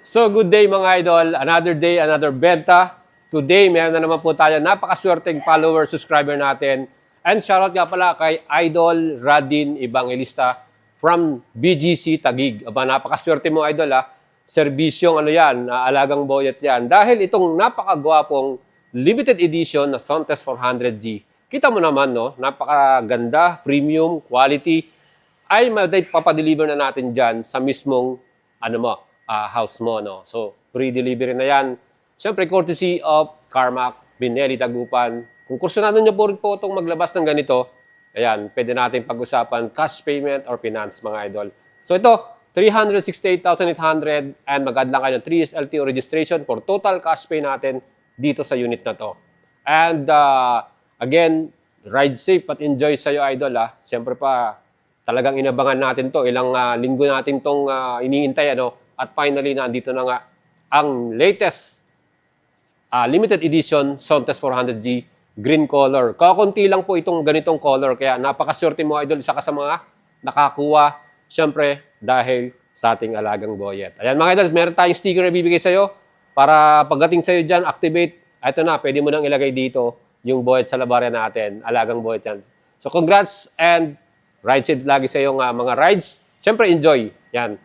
So, good day mga idol. Another day, another benta. Today, meron na naman po tayo napakaswerteng follower, subscriber natin. And shoutout nga pala kay Idol Radin Evangelista from BGC Taguig. Aba, napakaswerte mo idol ha. Serbisyong ano yan, alagang boyet yan. Dahil itong napakagwapong limited edition na Sontes 400G. Kita mo naman, no? Napakaganda, premium, quality. Ay papadeliver na natin dyan sa mismong house mo. No? So, pre-delivery na yan. Siyempre, courtesy of Carmack, Binelli, Tagupan. Kung kursunado nyo po rin po itong maglabas ng ganito, ayan, pwede natin pag-usapan cash payment or finance, mga idol. So, ito, 368,800 and mag-add lang kayo ng 3 years LTO registration for total cash pay natin dito sa unit na to. And, again, ride safe at enjoy sa'yo, idol. Siyempre pa, talagang inabangan natin to. Ilang linggo natin tong iniintay, At finally, nandito na nga ang latest limited edition Sontes 400G green color. Kakunti lang po itong ganitong color. Kaya napakaswerte mo, idol. Isa ka sa mga nakakuha. Siyempre, dahil sa ating alagang boyet. Ayan, mga idol, meron tayong sticker na bibigay sa'yo. Para pagdating sa'yo dyan, activate. Ito na, pwede mo nang ilagay dito yung boyet sa labaryan natin. Alagang boyet yan. So, congrats and ride safe lagi sa iyong mga rides. Siyempre, enjoy. Yan.